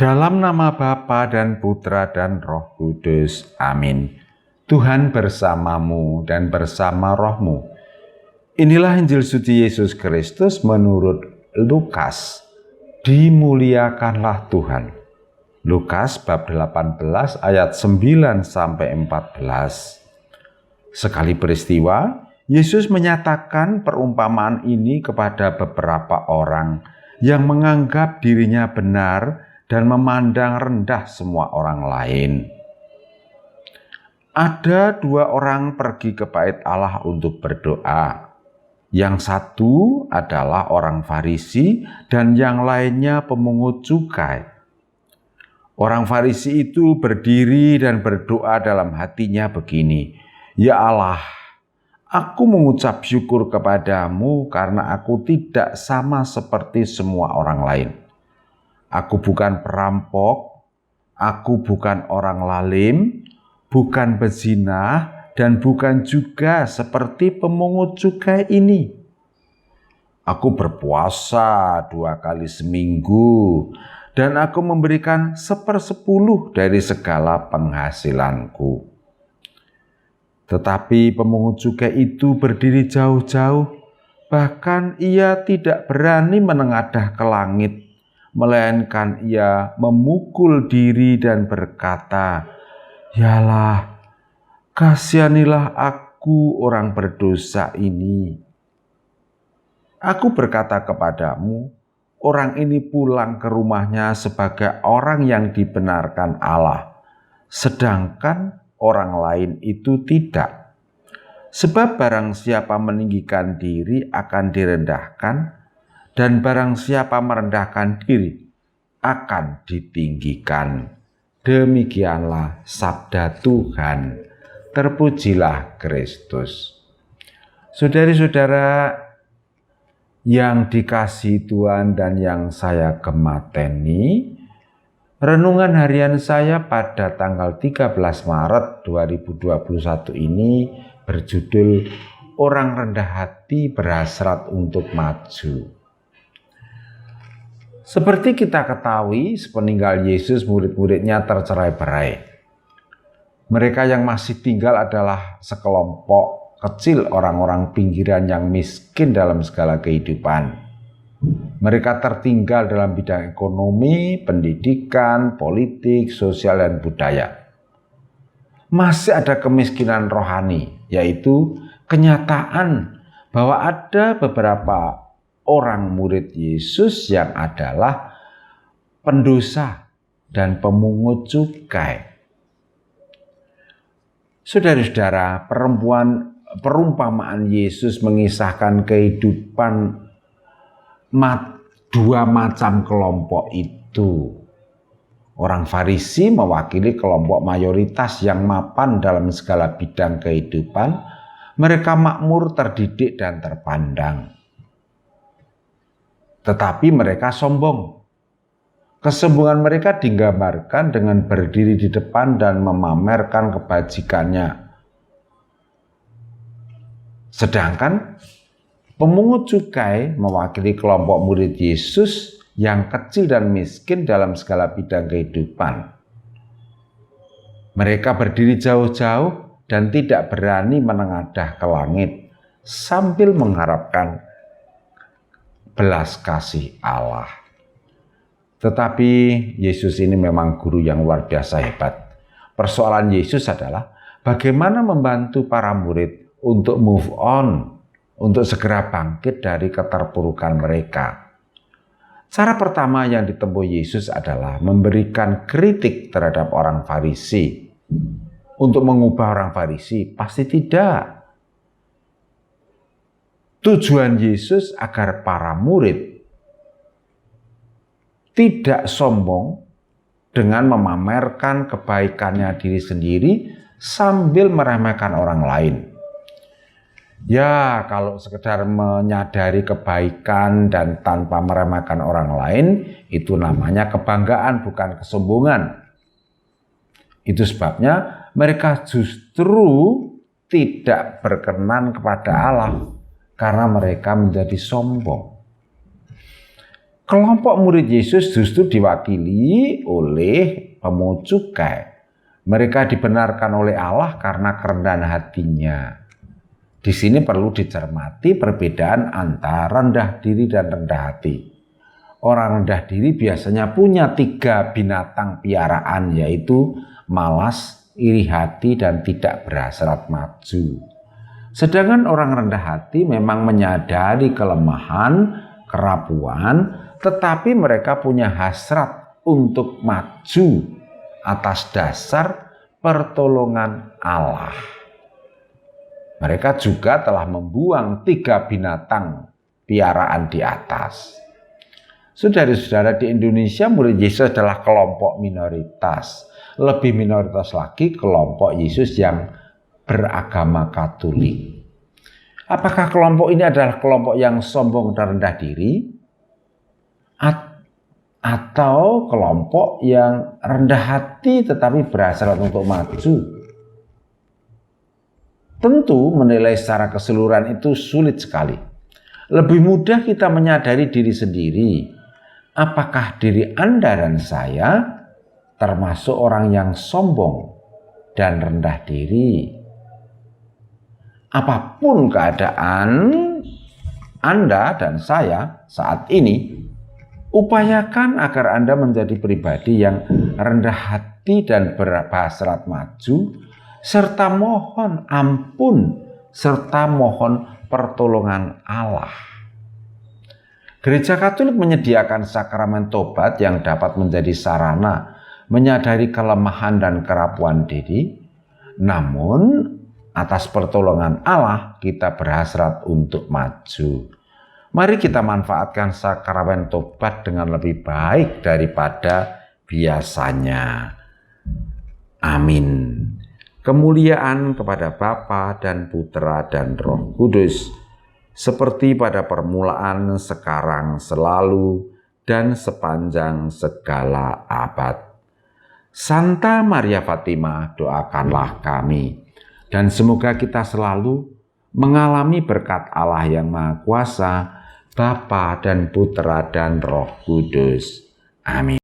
Dalam nama Bapa dan Putra dan Roh Kudus. Amin. Tuhan bersamamu dan bersama rohmu. Inilah Injil suci Yesus Kristus menurut Lukas. Dimuliakanlah Tuhan. Lukas bab 18 ayat 9 sampai 14. Sekali peristiwa, Yesus menyatakan perumpamaan ini kepada beberapa orang yang menganggap dirinya benar dan memandang rendah semua orang lain. Ada dua orang pergi ke bait Allah untuk berdoa. Yang satu adalah orang Farisi dan yang lainnya pemungut cukai. Orang Farisi itu berdiri dan berdoa dalam hatinya begini, "Ya Allah, aku mengucap syukur kepadamu karena aku tidak sama seperti semua orang lain. Aku bukan perampok, aku bukan orang lalim, bukan pezina, dan bukan juga seperti pemungut cukai ini. Aku berpuasa 2 kali seminggu, dan aku memberikan 1/10 dari segala penghasilanku." Tetapi pemungut cukai itu berdiri jauh-jauh, bahkan ia tidak berani menengadah ke langit, melainkan ia memukul diri dan berkata, "Yalah, kasihanilah aku orang berdosa ini." Aku berkata kepadamu, orang ini pulang ke rumahnya sebagai orang yang dibenarkan Allah, sedangkan orang lain itu tidak. Sebab barang siapa meninggikan diri akan direndahkan, dan barang siapa merendahkan diri akan ditinggikan. Demikianlah sabda Tuhan. Terpujilah Kristus. Saudari-saudara yang dikasihi Tuhan dan yang saya gemateni, renungan harian saya pada tanggal 13 Maret 2021 ini berjudul "Orang rendah hati berhasrat untuk maju". Seperti kita ketahui, sepeninggal Yesus murid-muridnya tercerai-berai. Mereka yang masih tinggal adalah sekelompok kecil orang-orang pinggiran yang miskin dalam segala kehidupan. Mereka tertinggal dalam bidang ekonomi, pendidikan, politik, sosial, dan budaya. Masih ada kemiskinan rohani, yaitu kenyataan bahwa ada beberapa orang murid Yesus yang adalah pendosa dan pemungut cukai. Saudara-saudara, perumpamaan Yesus mengisahkan kehidupan dua macam kelompok itu. Orang Farisi mewakili kelompok mayoritas yang mapan dalam segala bidang kehidupan. Mereka makmur, terdidik, dan terpandang. Tetapi mereka sombong. Kesombongan mereka digambarkan dengan berdiri di depan dan memamerkan kebajikannya. Sedangkan pemungut cukai mewakili kelompok murid Yesus yang kecil dan miskin dalam segala bidang kehidupan. Mereka berdiri jauh-jauh dan tidak berani menengadah ke langit sambil mengharapkan belas kasih Allah. Tetapi Yesus ini memang guru yang luar biasa hebat. Persoalan Yesus adalah bagaimana membantu para murid untuk move on, untuk segera bangkit dari keterpurukan mereka. Cara pertama yang ditempuh Yesus adalah memberikan kritik terhadap orang Farisi. Untuk mengubah orang Farisi? Pasti tidak. Tujuan Yesus agar para murid tidak sombong dengan memamerkan kebaikannya diri sendiri sambil meremehkan orang lain. Ya, kalau sekedar menyadari kebaikan dan tanpa meremehkan orang lain, itu namanya kebanggaan, bukan kesombongan. Itu sebabnya mereka justru tidak berkenan kepada Allah karena mereka menjadi sombong. Kelompok murid Yesus justru diwakili oleh pemungut cukai. Mereka dibenarkan oleh Allah karena kerendahan hatinya. Di sini perlu dicermati perbedaan antara rendah diri dan rendah hati. Orang rendah diri biasanya punya 3 binatang piaraan, yaitu malas, iri hati, dan tidak berhasrat maju. Sedangkan orang rendah hati memang menyadari kelemahan, kerapuan, tetapi mereka punya hasrat untuk maju atas dasar pertolongan Allah. Mereka juga telah membuang 3 binatang piaraan di atas. Saudara-saudara, di Indonesia murid Yesus adalah kelompok minoritas. Lebih minoritas lagi kelompok Yesus yang beragama Katolik. Apakah kelompok ini adalah kelompok yang sombong dan rendah diri? Atau kelompok yang rendah hati tetapi berhasrat untuk maju? Tentu menilai secara keseluruhan itu sulit sekali. Lebih mudah kita menyadari diri sendiri. Apakah diri Anda dan saya termasuk orang yang sombong dan rendah diri? Apapun keadaan Anda dan saya saat ini, upayakan agar Anda menjadi pribadi yang rendah hati dan berhasrat maju, serta mohon ampun, serta mohon pertolongan Allah. Gereja Katolik menyediakan sakramen tobat yang dapat menjadi sarana menyadari kelemahan dan kerapuan diri. Namun, atas pertolongan Allah kita berhasrat untuk maju. Mari kita manfaatkan sakramen tobat dengan lebih baik daripada biasanya. Amin. Kemuliaan kepada Bapa dan Putra dan Roh Kudus, seperti pada permulaan, sekarang, selalu, dan sepanjang segala abad. Santa Maria Fatimah, doakanlah kami, dan semoga kita selalu mengalami berkat Allah yang Maha Kuasa, Bapa dan Putra dan Roh Kudus. Amin.